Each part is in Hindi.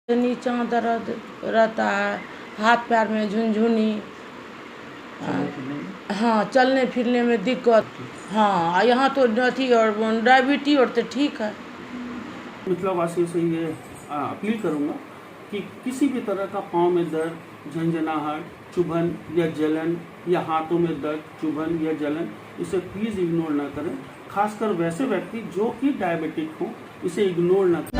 नीचा दर्द रहता है, हाथ पैर में झुनझुनी। हाँ, चलने फिरने में दिक्कत। हाँ, यहाँ तो अथी और डायबिटीज और तो ठीक है। मिथिला वासियों से ये अपील करूँगा कि किसी भी तरह का पाँव में दर्द, झंझनाहट, चुभन या जलन या हाथों में दर्द, चुभन या जलन, इसे प्लीज़ इग्नोर ना करें। खासकर वैसे व्यक्ति जो कि डायबिटिक हों, इसे इग्नोर ना करें।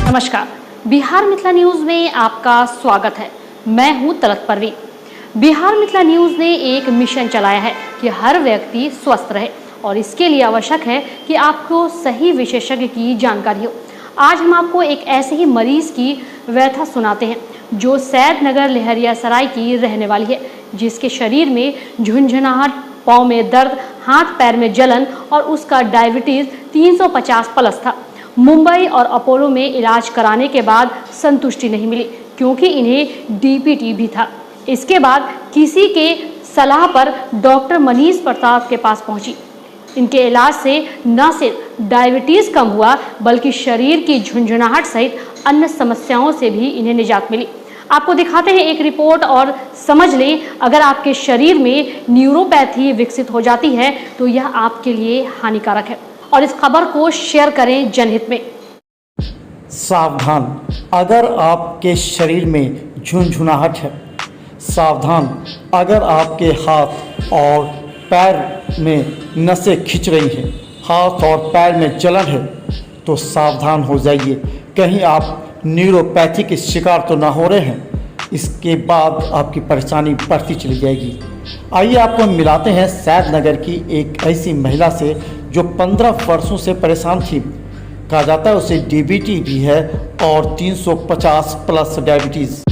नमस्कार, बिहार मिथिला न्यूज में आपका स्वागत है। मैं हूं तलत परवीन। बिहार मिथिला न्यूज ने एक मिशन चलाया है कि हर व्यक्ति स्वस्थ रहे और इसके लिए आवश्यक है कि आपको सही विशेषज्ञ की जानकारी हो। आज हम आपको एक ऐसे ही मरीज की व्यथा सुनाते हैं जो सैदनगर लहरियासराय की रहने वाली है, जिसके शरीर में झुंझुनाहट, पाँव में दर्द, हाथ पैर में जलन और उसका डायबिटीज 350 प्लस था। मुंबई और अपोलो में इलाज कराने के बाद संतुष्टि नहीं मिली क्योंकि इन्हें डीपीटी भी था। इसके बाद किसी के सलाह पर डॉक्टर मनीष प्रसाद के पास पहुंची। इनके इलाज से न सिर्फ डायबिटीज कम हुआ बल्कि शरीर की झुंझुनाहट सहित अन्य समस्याओं से भी इन्हें निजात मिली। आपको दिखाते हैं एक रिपोर्ट और समझ लें, अगर आपके शरीर में न्यूरोपैथी विकसित हो जाती है तो यह आपके लिए हानिकारक है। और इस खबर को शेयर करें जनहित में। सावधान, अगर आपके शरीर में झुंझुनाहट है। सावधान, अगर आपके हाथ और पैर में नसें खिंच रही हैं, हाथ और पैर में जलन है, तो सावधान हो जाइए। कहीं आप न्यूरोपैथी के शिकार तो ना हो रहे हैं। इसके बाद आपकी परेशानी बढ़ती चली जाएगी। आइए आपको मिलाते हैं सैदनगर की एक ऐसी महिला से जो 15 वर्षों से परेशान थी। कहा जाता है उसे डीबीटी भी है और 350 प्लस डायबिटीज।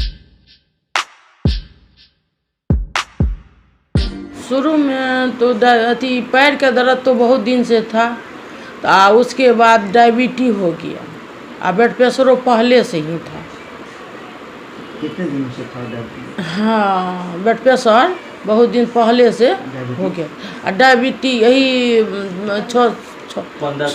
शुरू में तो अथी पैर का दर्द तो बहुत दिन से था, तो उसके बाद डायबिटीज हो गया। ब्लड प्रेशर पहले से ही था। कितने दिनों से था डायबिटीज? हाँ, ब्लड प्रेशर बहुत दिन पहले से हो गया। और डायबिटीज यही 15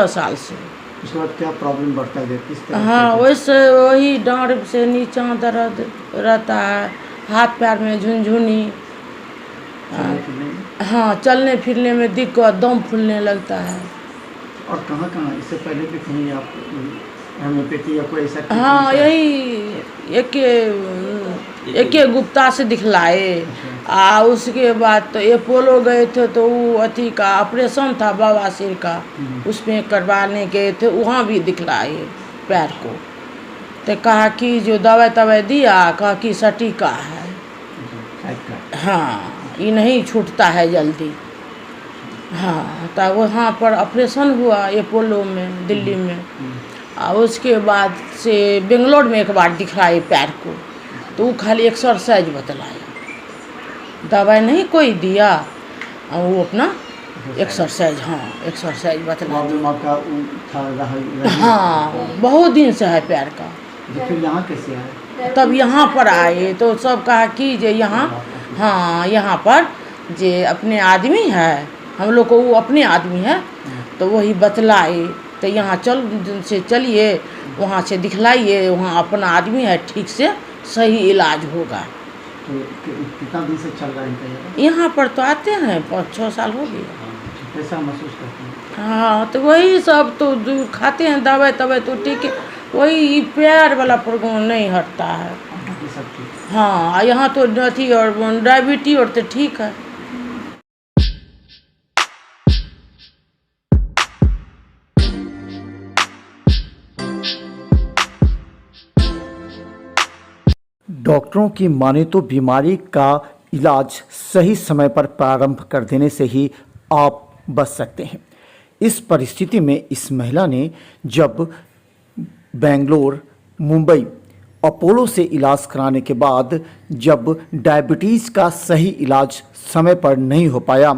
साल से। उसके बाद क्या प्रॉब्लम बढ़ता है? किस तरह? हाँ, वैसे वही डांड से नीचा दर्द रहता है, हाथ पैर में झुनझुनी। हाँ, चलने फिरने में दिक्कत, दम फूलने लगता है। और कहाँ कहाँ इससे पहले भी कहीं आप होम्योपैथी या कोई ऐसा? हाँ, यही एक गुप्ता से दिखलाए। उसके बाद तो अपोलो गए थे, तो वो अथी का ऑपरेशन था बवासीर का, उसमें करवाने गए थे, वहाँ भी दिखलाए पैर को। तो कहा कि जो दवाई दिया, कहा कि सटीका है। हाँ, ये नहीं छूटता है जल्दी। हाँ, तो वहाँ पर ऑपरेशन हुआ अपोलो में, दिल्ली में। और उसके बाद से बेंगलोर में एक बार दिखलाए पैर को, तो वो खाली एक्सरसाइज बतलाया, दवाई नहीं कोई दिया। और वो अपना एक्सरसाइज, हाँ एक्सरसाइज बतलाया। हाँ, बहुत दिन से है पैर का। फिर यहाँ कैसे आए? तब यहाँ पर आए तो सब कहा कि जे यहाँ, हाँ यहाँ पर जे अपने आदमी है, हम लोग को वो अपने आदमी है, तो वही बतलाए। तो यहाँ चलिए, वहाँ से दिखलाइए, वहाँ अपना आदमी है, ठीक से सही इलाज होगा। तो कितना दिन से चल रहा है? यहाँ पर तो आते हैं 5-6 साल हो गया। कैसा महसूस करते हैं? हाँ, तो वही सब तो खाते हैं दवाई तो ठीक है, वही पैर वाला प्रॉब्लम नहीं हटता है। हाँ, यहाँ तो अथी और डायबिटीज और तो ठीक है। डॉक्टरों की माने तो बीमारी का इलाज सही समय पर प्रारंभ कर देने से ही आप बच सकते हैं। इस परिस्थिति में इस महिला ने जब बेंगलोर, मुंबई, अपोलो से इलाज कराने के बाद जब डायबिटीज़ का सही इलाज समय पर नहीं हो पाया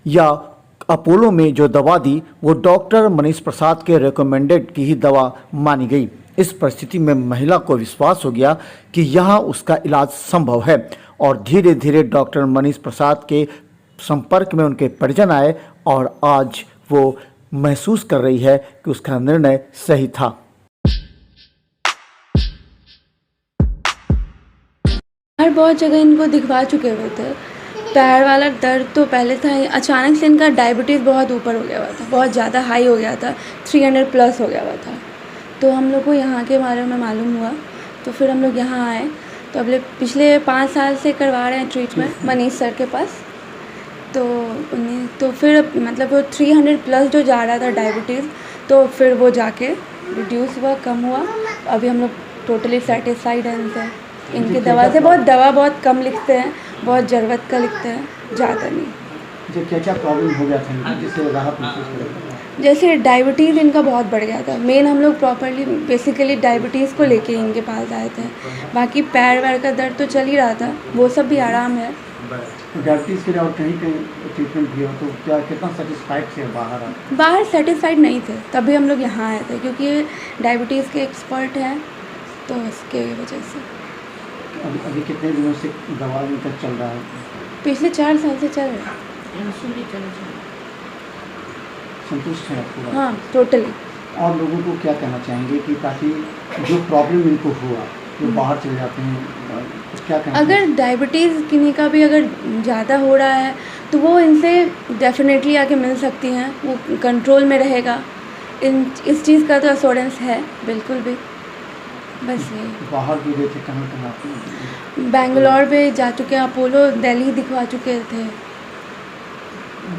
या अपोलो में जो दवा दी वो डॉक्टर मनीष प्रसाद के रिकमेंडेड की ही दवा मानी गई, इस परिस्थिति में महिला को विश्वास हो गया कि यहाँ उसका इलाज संभव है और धीरे धीरे डॉक्टर मनीष प्रसाद के संपर्क में उनके परिजन आए और आज वो महसूस कर रही है कि उसका निर्णय सही था। बहुत जगह इनको दिखवा चुके हुए थे। पैर वाला दर्द तो पहले था ही, अचानक से इनका डायबिटीज़ बहुत ऊपर हो गया हुआ था, बहुत ज़्यादा हाई हो गया था, 300 प्लस हो गया हुआ था। तो हम लोग को यहाँ के बारे में मालूम हुआ, तो फिर हम लोग यहाँ आए। तो अगले पिछले 5 साल से करवा रहे हैं ट्रीटमेंट मनीष सर के पास। तो फिर मतलब वो 300 प्लस जो जा रहा था डायबिटीज़, तो फिर वो जाके रिड्यूस हुआ, कम हुआ। अभी हम लोग टोटली सेटिस्फाइड हैं इनसे, इनकी दवा से। दवा बहुत कम लिखते हैं, बहुत ज़रूरत का लिखते हैं, ज़्यादा नहीं। जो क्या क्या प्रॉब्लम हो गया था जिससे राहत महसूस कर रहे थे? जैसे डायबिटीज़ इनका बहुत बढ़ गया था। मेन हम लोग प्रॉपरली बेसिकली डायबिटीज़ को लेके इनके पास आए थे। बाकी पैर वैर का दर्द तो चल ही रहा था, वो सब भी आराम है। तो डायबिटीज़ के लिए और कहीं कहीं ट्रीटमेंट किया तो क्या कितना सेटिस्फाइड थे बाहर? बाहर सेटिस्फाइड नहीं थे, तभी हम लोग यहाँ आए थे, क्योंकि डायबिटीज़ के एक्सपर्ट हैं, तो इसके वजह से। अभी कितने दिनों से दवा तक चल रहा है? पिछले 4 साल से चल रहा है। संतुष्ट है आपको? हाँ, टोटली। और लोगों को क्या कहना चाहेंगे कि ताकि जो प्रॉब्लम इनको हुआ जो बाहर चले जाते हैं, क्या कहना अगर डायबिटीज़ किन्हीं का भी अगर ज़्यादा हो रहा है तो वो इनसे डेफिनेटली आके मिल सकती हैं, वो कंट्रोल में रहेगा। इस चीज़ का तो एश्योरेंस है बिल्कुल भी। बस ये बाहर भी गए थे, कहाँ कहाँ? बेंगलोर पे जा चुके हैं, अपोलो दिल्ली दिखवा चुके थे,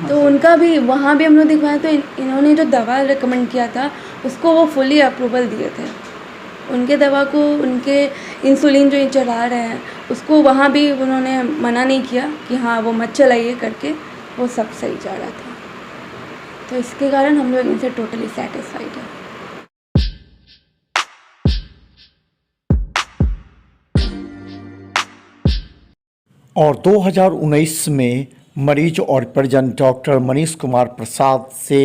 तो उनका भी वहाँ भी हम लोग दिखवाए। तो इन्होंने जो दवा रिकमेंड किया था उसको वो फुली अप्रूवल दिए थे। उनके दवा को, उनके इंसुलिन जो चला रहे हैं उसको वहाँ भी उन्होंने मना नहीं किया कि हाँ वो मत चलाइए करके, वो सब सही जा रहा था। तो इसके कारण हम लोग इनसे टोटली सेटिस्फाइड हैं। और 2019 में मरीज और परिजन डॉक्टर मनीष कुमार प्रसाद से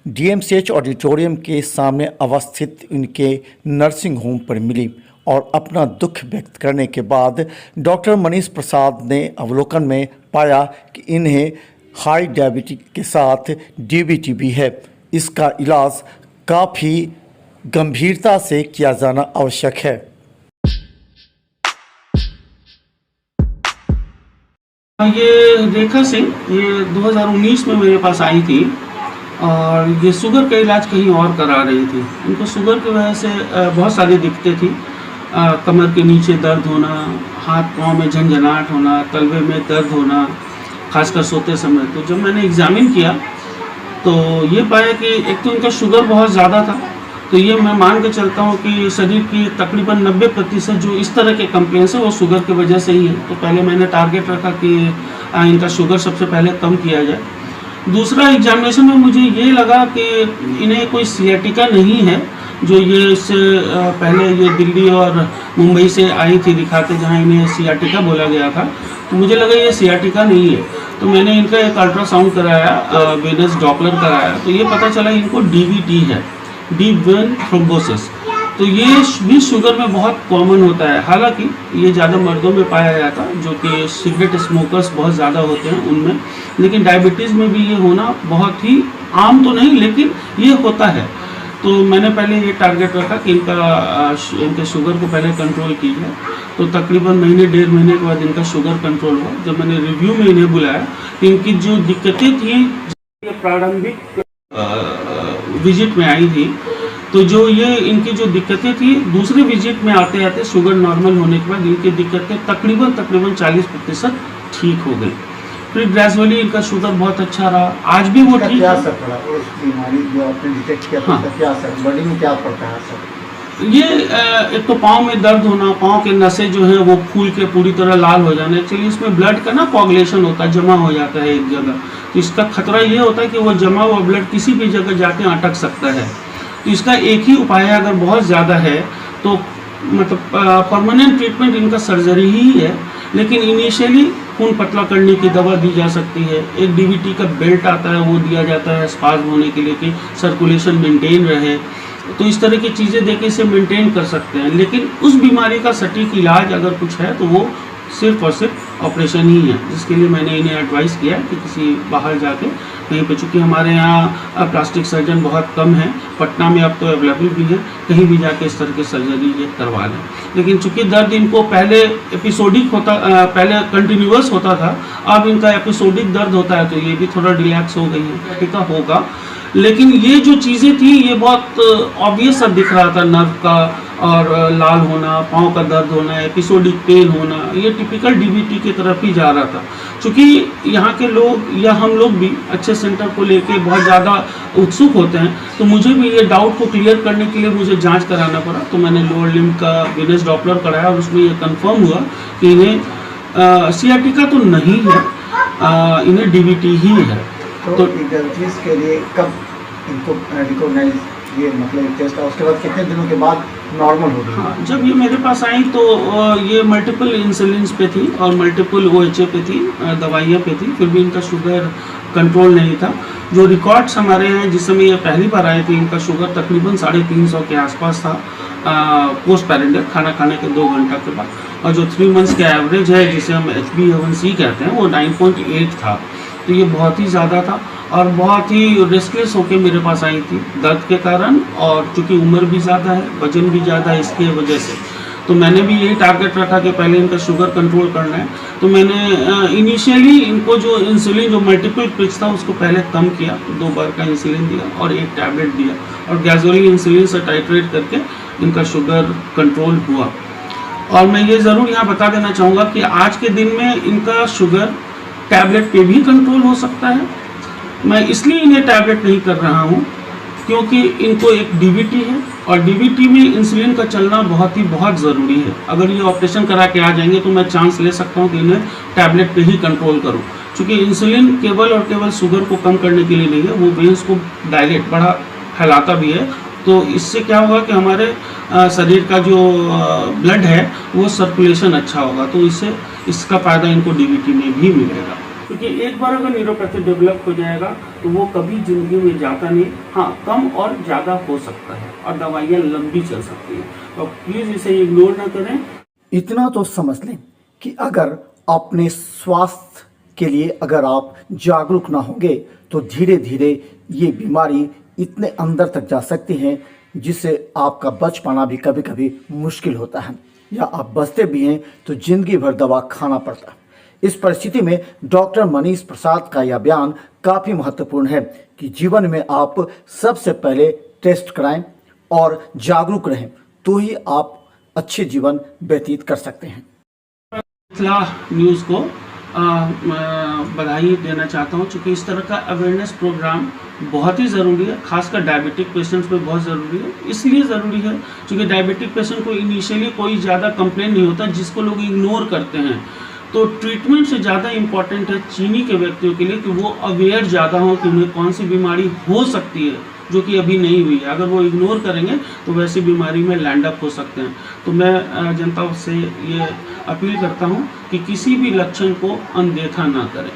डीएमसीएच ऑडिटोरियम के सामने अवस्थित इनके नर्सिंग होम पर मिली और अपना दुख व्यक्त करने के बाद डॉक्टर मनीष प्रसाद ने अवलोकन में पाया कि इन्हें हाई डायबिटीज के साथ डीबीटी भी है। इसका इलाज काफ़ी गंभीरता से किया जाना आवश्यक है। ये रेखा सिंह, ये 2019 में मेरे पास आई थी और ये शुगर का इलाज कहीं और करा रही थी। इनको शुगर की वजह से बहुत सारी दिक्कतें थी। कमर के नीचे दर्द होना, हाथ पाँव में झंझनाहट होना, तलवे में दर्द होना, खासकर सोते समय। तो जब मैंने एग्जामिन किया तो ये पाया कि एक तो इनका शुगर बहुत ज़्यादा था। तो ये मैं मान के चलता हूँ कि शरीर की तकरीबन 90% जो इस तरह के कंप्लेंट्स है वो शुगर की वजह से ही है। तो पहले मैंने टारगेट रखा कि इनका शुगर सबसे पहले कम किया जाए। दूसरा, एग्जामिनेशन में मुझे ये लगा कि इन्हें कोई सियाटिका नहीं है, जो ये इससे पहले ये दिल्ली और मुंबई से आई थी दिखाते, जहाँ इन्हें सियाटिका बोला गया था। तो मुझे लगा ये सियाटिका नहीं है। तो मैंने इनका एक अल्ट्रासाउंड कराया, वेनस डॉपलर कराया, तो ये पता चला इनको डीवीटी है, डीप वेन थ्रोम्बोसिस। तो ये भी शुगर में बहुत कॉमन होता है। हालांकि ये ज़्यादा मर्दों में पाया जाता है, जो कि सिगरेट स्मोकर्स बहुत ज़्यादा होते हैं उनमें, लेकिन डायबिटीज़ में भी ये होना बहुत ही आम तो नहीं, लेकिन ये होता है। तो मैंने पहले ये टारगेट रखा कि इनके शुगर को पहले कंट्रोल की जाए। तो तकरीबन महीने 1.5 महीने के बाद इनका शुगर कंट्रोल हुआ। जब मैंने रिव्यू में इन्हें बुलाया, इनकी जो दिक्कतें थी प्रारंभिक विजिट में आई थी, तो जो ये इनकी जो दिक्कतें थी दूसरे विजिट में आते आते शुगर नॉर्मल होने के बाद इनकी दिक्कतें तकरीबन 40% ठीक हो गई। फिर ग्रेजुअली इनका शुगर बहुत अच्छा रहा, आज भी वो ठीक क्या है। असर पड़ा उस बीमारी जो आपने डिटेक्ट किया? हाँ। क्या असर बॉडी में क्या पड़ता है असर? ये एक तो पाँव में दर्द होना, पाँव के नसें जो है वो फूल के पूरी तरह लाल हो जाना। एक्चुअली इसमें ब्लड का ना कोगुलेशन होता है, जमा हो जाता है एक जगह। तो इसका खतरा ये होता है कि वो जमा हुआ ब्लड किसी भी जगह जाके अटक सकता है। तो इसका एक ही उपाय है, अगर बहुत ज़्यादा है तो मतलब परमानेंट ट्रीटमेंट इनका सर्जरी ही है। लेकिन इनिशियली खून पतला करने की दवा दी जा सकती है। एक डीवीटी का बेल्ट आता है, वो दिया जाता है स्पाज्म होने के लिए कि सर्कुलेशन मेंटेन रहे। तो इस तरह की चीज़ें देके इसे मेंटेन कर सकते हैं। लेकिन उस बीमारी का सटीक इलाज अगर कुछ है तो वो सिर्फ और सिर्फ ऑपरेशन ही है, जिसके लिए मैंने इन्हें एडवाइस किया कि किसी बाहर जाके कहीं पे, चूँकि हमारे यहाँ प्लास्टिक सर्जन बहुत कम है, पटना में अब तो अवेलेबल भी है, कहीं भी जाके इस तरह की सर्जरी ये करवा लें। लेकिन चूँकि दर्द इनको पहले एपिसोडिक होता, पहले कंटिन्यूअस होता था, अब इनका एपिसोडिक दर्द होता है, तो ये भी थोड़ा रिलैक्स हो गई है, टीका होगा। लेकिन ये जो चीज़ें थी ये बहुत ऑब्वियस सा दिख रहा था, नर्व का और लाल होना, पाँव का दर्द होना, एपिसोडिक पेन होना, ये टिपिकल डीबीटी की तरफ ही जा रहा था। क्योंकि यहाँ के लोग या हम लोग भी अच्छे सेंटर को लेके बहुत ज़्यादा उत्सुक होते हैं, तो मुझे भी ये डाउट को क्लियर करने के लिए मुझे जांच कराना पड़ा। तो मैंने लोअर लिम्ब का वेनस डॉपलर कराया और उसमें ये कंफर्म हुआ कि इन्हें सियाटिका तो नहीं है, इन्हें डीबीटी ही है। तो चीज़ के लिए कब इनको रिकॉग्नाइज ये मतलब टेस्ट, और उसके बाद कितने दिनों के बाद नॉर्मल हो गई? हाँ, जब ये मेरे पास आई तो ये मल्टीपल इंसुलिन्स पे थी और मल्टीपल OHA पे थी, दवाइयाँ पे थी, फिर भी इनका शुगर कंट्रोल नहीं था। जो रिकॉर्ड्स हमारे हैं, जिस समय ये पहली बार आए थे, इनका शुगर तकरीबन 350 के आसपास था पोस्ट पैरेंटल, खाना खाने के 2 घंटा के बाद, और जो 3 मंथ्स के एवरेज है, जिसे हम HbA1c कहते हैं, वो 9.8 था। तो ये बहुत ही ज़्यादा था और बहुत ही रेस्टलेस होकर मेरे पास आई थी दर्द के कारण, और चूँकि उम्र भी ज़्यादा है, वजन भी ज़्यादा है, इसकी वजह से तो मैंने भी यही टारगेट रखा कि पहले इनका शुगर कंट्रोल करना है। तो मैंने इनिशियली इनको जो इंसुलिन, जो मल्टीपल पिच था, उसको पहले कम किया, 2 बार का इंसुलिन दिया और 1 टैबलेट दिया, और ग्रेजुअली इंसुलिन से टाइट्रेट करके इनका शुगर कंट्रोल हुआ। और मैं ये ज़रूर यहाँ बता देना चाहूँगा कि आज के दिन में इनका शुगर टैबलेट पे भी कंट्रोल हो सकता है। मैं इसलिए इन्हें टैबलेट नहीं कर रहा हूँ क्योंकि इनको एक डीबीटी है, और डीबीटी में इंसुलिन का चलना बहुत ज़रूरी है। अगर ये ऑपरेशन करा के आ जाएंगे तो मैं चांस ले सकता हूँ कि इन्हें टैबलेट पे ही कंट्रोल करूँ, क्योंकि इंसुलिन केवल और केवल शुगर को कम करने के लिए नहीं है, वो वेन्स को डायलेट, बड़ा फैलाता भी है। तो इससे क्या होगा कि हमारे शरीर का जो ब्लड है वो सर्कुलेशन अच्छा होगा, तो इससे इसका फ़ायदा इनको डीबीटी में भी मिलेगा। क्योंकि एक बार अगर न्यूरोपैथी डेवलप हो जाएगा तो वो कभी ज़िंदगी में जाता नहीं, हाँ कम और ज़्यादा हो सकता है, और दवाइयाँ लंबी चल सकती हैं, तो प्लीज़ इसे इग्नोर ना करें। इतना तो समझ लें कि अगर अपने स्वास्थ्य के लिए अगर आप जागरूक ना होंगे तो धीरे धीरे ये बीमारी इतने अंदर तक जा सकती हैं जिससे आपका बच पाना भी कभी कभी मुश्किल होता है, या आप बचते भी हैं तो जिंदगी भर दवा खाना पड़ता है। इस परिस्थिति में डॉक्टर मनीष प्रसाद का यह बयान काफ़ी महत्वपूर्ण है कि जीवन में आप सबसे पहले टेस्ट कराएं और जागरूक रहें, तो ही आप अच्छे जीवन व्यतीत कर सकते हैं। मिथिला न्यूज़ को बधाई देना चाहता हूँ, क्योंकि इस तरह का अवेयरनेस प्रोग्राम बहुत ही ज़रूरी है, खासकर डायबिटिक पेशेंट्स पे बहुत ज़रूरी है। इसलिए ज़रूरी है क्योंकि डायबिटिक पेशेंट को इनिशियली कोई ज़्यादा कंप्लेन नहीं होता, जिसको लोग इग्नोर करते हैं। तो ट्रीटमेंट से ज़्यादा इम्पॉर्टेंट है चीनी के व्यक्तियों के लिए कि वो अवेयर ज़्यादा हो कि उन्हें कौन सी बीमारी हो सकती है जो कि अभी नहीं हुई है। अगर वो इग्नोर करेंगे तो वैसी बीमारी में लैंड अप हो सकते हैं। तो मैं जनता से ये अपील करता हूँ कि किसी भी लक्षण को अनदेखा ना करें।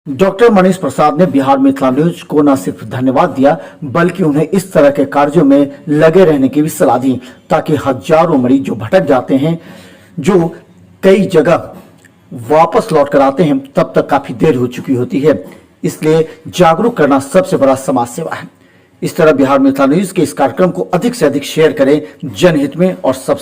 डॉक्टर मनीष प्रसाद ने बिहार मिथिला न्यूज को न सिर्फ धन्यवाद दिया बल्कि उन्हें इस तरह के कार्यों में लगे रहने की भी सलाह दी, ताकि हजारों मरीज जो भटक जाते हैं, जो कई जगह वापस लौट कर आते हैं, तब तक काफी देर हो चुकी होती है। इसलिए जागरूक करना सबसे बड़ा समाज सेवा है। इस तरह बिहार मिथिला न्यूज के इस कार्यक्रम को अधिक से अधिक शेयर करें जनहित में, और सबसे